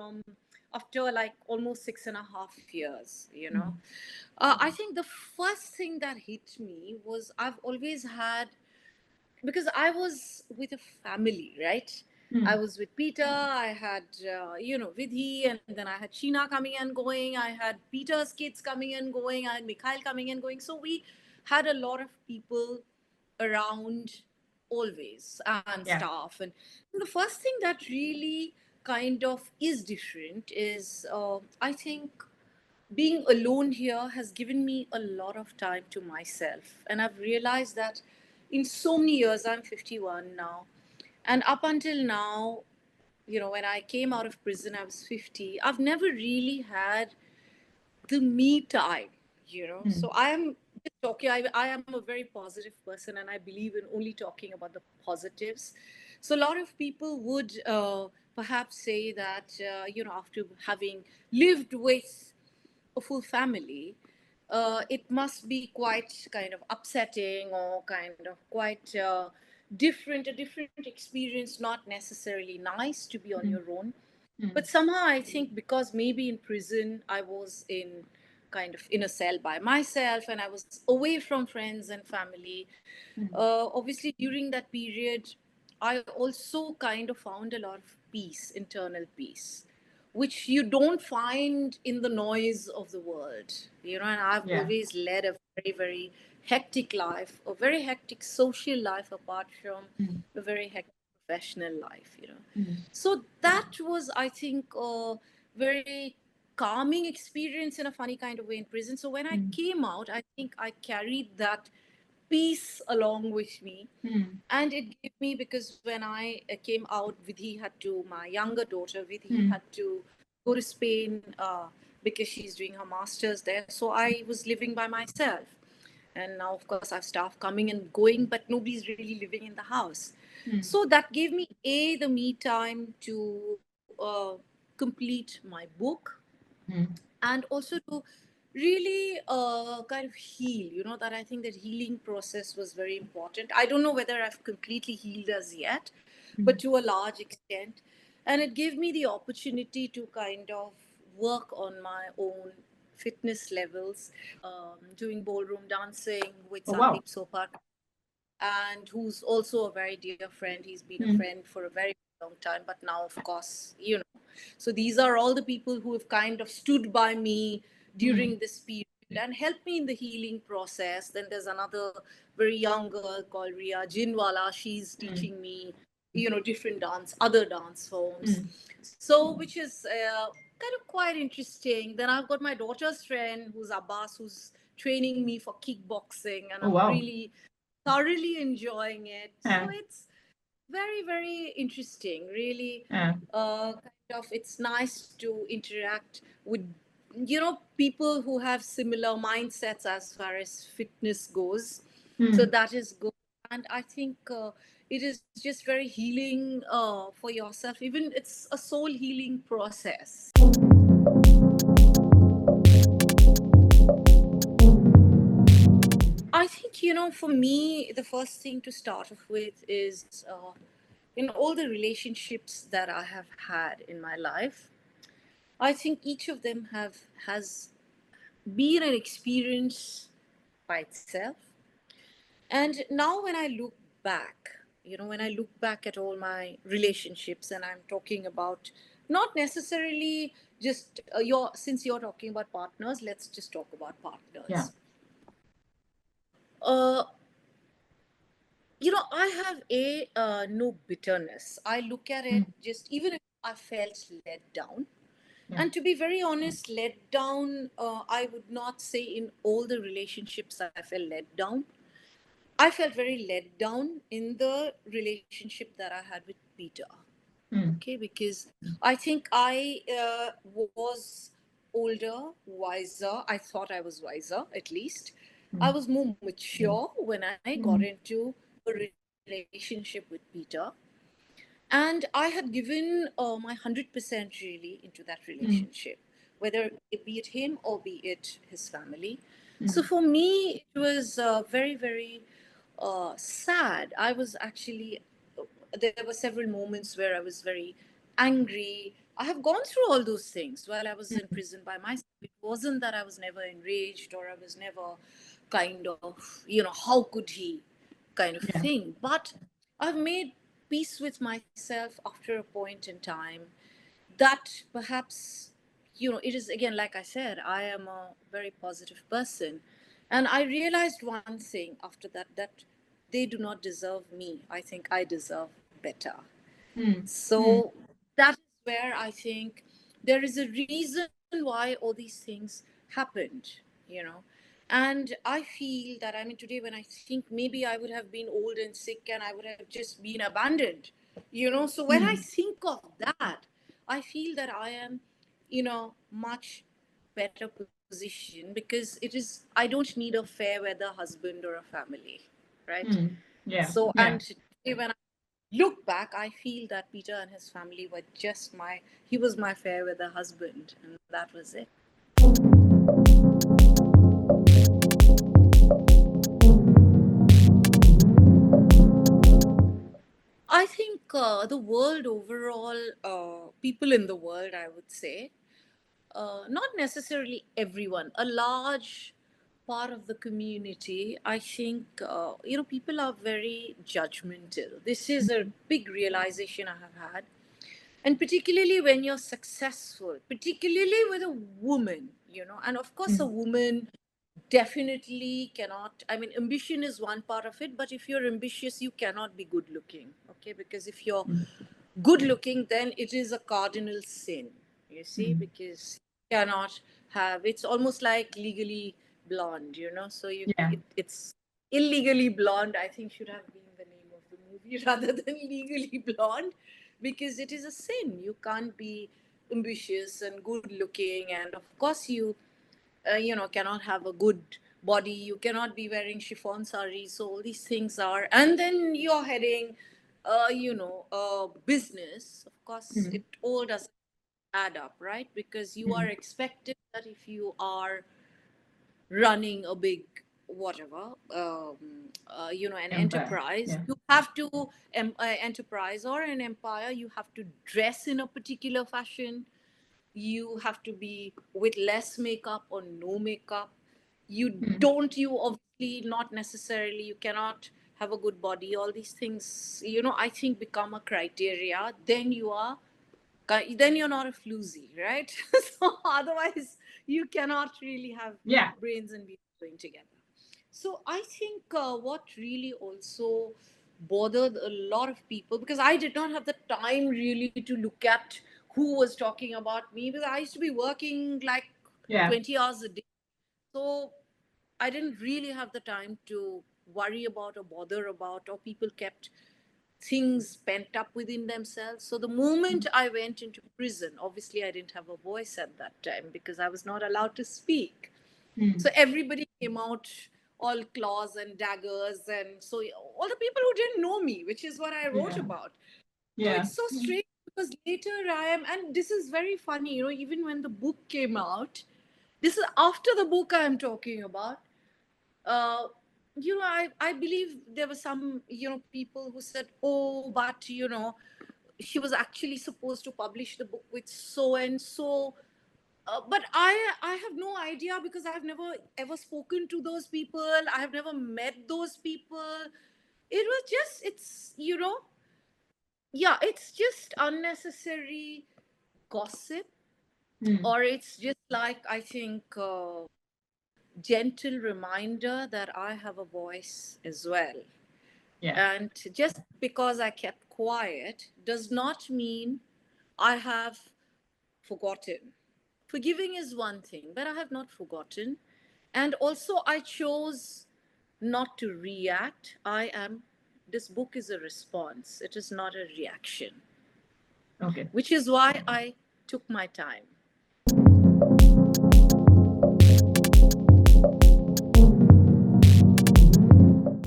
from after like almost 6.5 years, Mm. I think the first thing that hit me was I've always had, because I was with a family, right? I Mm. was with Peter, I had, Vidhi, and then I had Sheena coming and going. I had Peter's kids coming and going. I had Mikhail coming and going. So we had a lot of people around always and Yeah. staff. And the first thing that really kind of is different is I think being alone here has given me a lot of time to myself. And I've realized that in so many years, I'm 51 now. And up until now, when I came out of prison, I was 50. I've never really had the me time. Mm. So I am just talking, I am a very positive person and I believe in only talking about the positives. So a lot of people would perhaps say that, after having lived with a full family, it must be quite kind of upsetting or kind of quite a different experience, not necessarily nice to be on your Mm. own. But Mm. somehow I think because maybe in prison I was in kind of in a cell by myself and I was away from friends and family. Mm. Obviously, during that period, I also kind of found a lot of peace, internal peace, which you don't find in the noise of the world. And I've Yeah. always led a very, very hectic life, a very hectic social life, apart from Mm. a very hectic professional life. Mm. So that was, I think, a very calming experience in a funny kind of way in prison. So when I Mm. came out, I think I carried that peace along with me. Mm. And it gave me, because when I came out, Vidhi had to, my younger daughter, Vidhi Mm. had to go to Spain because she's doing her master's there. So I was living by myself. And now, of course, I have staff coming and going, but nobody's really living in the house. Mm. So that gave me, the me time to complete my book Mm. and also to really kind of heal. That I think that healing process was very important. I don't know whether I've completely healed as yet, but Mm. to a large extent. And it gave me the opportunity to kind of work on my own fitness levels, doing ballroom dancing with Oh, wow. Sandeep Sopak, and who's also a very dear friend. He's been a Mm. friend for a very long time, but now, of course. So these are all the people who have kind of stood by me Mm. during this period and helped me in the healing process. Then there's another very young girl called Ria Jinwala. She's Mm. teaching me, different other dance forms. Mm. So, which is kind of quite interesting. Then I've got my daughter's friend who's Abbas, who's training me for kickboxing, and Oh, I'm wow. really thoroughly enjoying it. So Yeah. it's very, very interesting. Really, Yeah. kind of, it's nice to interact with, people who have similar mindsets as far as fitness goes. So Mm. that is good. And I think it is just very healing for yourself. Even it's a soul healing process. I think, for me, the first thing to start off with is in all the relationships that I have had in my life, I think each of them has been an experience by itself. And now when I look back, when I look back at all my relationships, and I'm talking about not necessarily just since you're talking about partners, let's just talk about Yeah. partners. Uh, I have a no bitterness. I look at it, Mm. just even if I felt let down. Yeah. And to be very honest, let down, I would not say in all the relationships I felt let down. I felt very let down in the relationship that I had with Peter. Mm. Okay, because I think I was older, wiser. I thought I was wiser, at least. I Mm. was more mature when I got Mm. into a relationship with Peter. And I had given my 100% really into that Mm. relationship, whether it be it him or be it his family. So Mm. for me, it was very, very sad. I was actually, there were several moments where I was very angry. I have gone through all those things while I was in prison by myself. It wasn't that I was never enraged or I was never kind of, how could he kind of Yeah. thing. But I've made peace with myself after a point in time that perhaps, it is again, like I said, I am a very positive person. And I realized one thing after that, that they do not deserve me. I think I deserve better. Mm. Mm. So that is where I think there is a reason why all these things happened, you know. And I feel that, I mean, today when I think maybe I would have been old and sick and I would have just been abandoned, So when I Mm. think of that, I feel that I am, much better position because I don't need a fair weather husband or a family, right? Mm. Yeah. So, Yeah. and when I look back, I feel that Peter and his family were just he was my fair weather husband, and that was it. I think the world overall, people in the world, I would say, not necessarily everyone, a large part of the community, I think, people are very judgmental. This is a big realization I have had. And particularly when you're successful, particularly with a woman, and of course, a Mm. woman definitely cannot, I mean, ambition is one part of it, but if you're ambitious, you cannot be good looking, okay? Because if you're Mm. good looking, then it is a cardinal sin, you see, Mm. because you cannot have, it's almost like legally blonde, so Yeah. it's illegally blonde, I think should have been the name of the movie rather than legally blonde, because it is a sin. You can't be ambitious and good looking, and of course you cannot have a good body, you cannot be wearing chiffon saris, so all these things are, and then you're heading business, of course Mm. it all doesn't add up, right? Because you are Mm. expected that if you are running a big whatever, an Empire. enterprise, Yeah. you have to enterprise or an empire, you have to dress in a particular fashion, you have to be with less makeup or no makeup, Mm. you obviously not necessarily, you cannot have a good body, all these things, I think become a criteria, then you're not a floozy, right? So otherwise you cannot really have Yeah. brains and be going together. So I think what really also bothered a lot of people, because I did not have the time really to look at who was talking about me, because I used to be working like Yeah. 20 hours a day. So I didn't really have the time to worry about or bother about, or people kept things pent up within themselves. So the moment I went into prison, obviously I didn't have a voice at that time because I was not allowed to speak. Mm. So everybody came out all claws and daggers, and so all the people who didn't know me, which is what I wrote Yeah. about. So Yeah. it's so strange because later I am, and this is very funny, even when the book came out, this is after the book I am talking about. Uh, I believe there were some, people who said, oh, but, she was actually supposed to publish the book with so and so. But I have no idea because I've never ever spoken to those people. I have never met those people. It was just, yeah, it's just unnecessary gossip, Mm. or it's just like, I think, gentle reminder that I have a voice as well. Yeah. And just because I kept quiet does not mean I have forgotten. Forgiving is one thing, but I have not forgotten. And also, I chose not to react. This book is a response, it is not a reaction, Okay. which is why I took my time.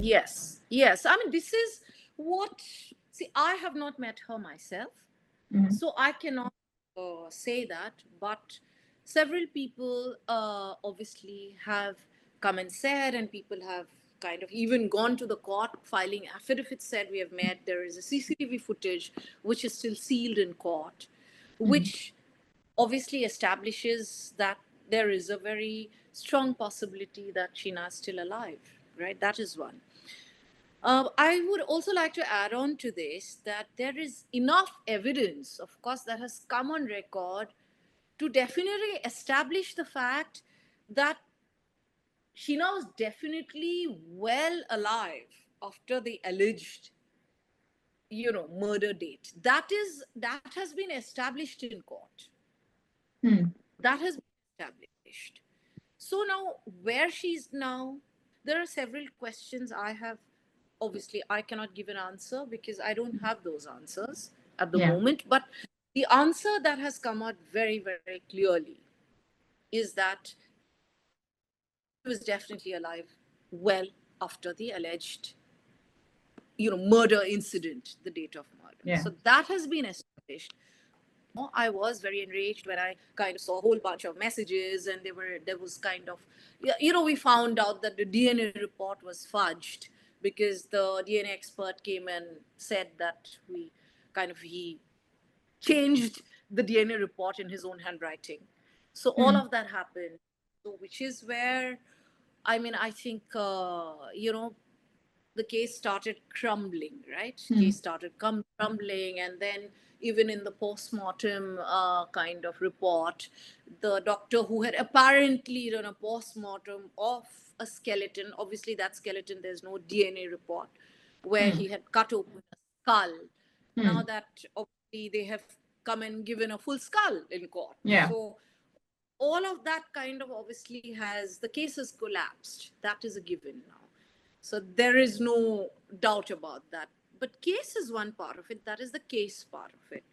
Yes, yes. I mean, this is what, see, I have not met her myself, Mm. so I cannot say that, but several people obviously have come and said, and people have kind of even gone to the court filing affidavits, said we have met. There is a CCTV footage which is still sealed in court, which obviously establishes that there is a very strong possibility that Sheena is still alive, right? That is one. I would also like to add on to this that there is enough evidence, of course, that has come on record to definitely establish the fact that Sheena was definitely well alive after the alleged, murder date. That has been established in court. That has been established. So now, where she's now, there are several questions I have. Obviously, I cannot give an answer because I don't have those answers at the moment. But the answer that has come out very, very clearly is that he was definitely alive well after the alleged, murder incident, the date of murder. So that has been established. I was very enraged when I kind of saw a whole bunch of messages, and there was kind of, we found out that the DNA report was fudged because the DNA expert came and said that he changed the DNA report in his own handwriting. So all of that happened. So which is where, I think, the case started crumbling, right? Case started crumbling, and then even in the post-mortem kind of report, the doctor who had apparently done a post-mortem of a skeleton, obviously that skeleton, there's no DNA report, where he had cut open a skull. Now that obviously they have come and given a full skull in court. So all of that kind of obviously the case has collapsed. That is a given now. So there is no doubt about that. But case is one part of it. That is the case part of it.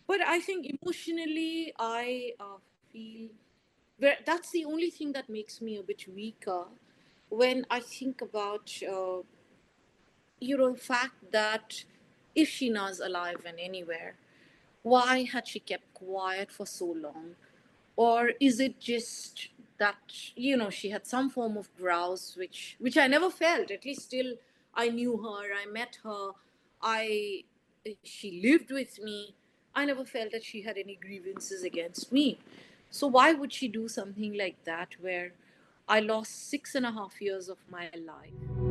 But I think emotionally, I feel that's the only thing that makes me a bit weaker when I think about, the fact that if Sheena's alive and anywhere, why had she kept quiet for so long? Or is it just that, she had some form of grouse, which I never felt. At least still, I knew her, I met her, she lived with me. I never felt that she had any grievances against me. So why would she do something like that, where I lost 6.5 years of my life?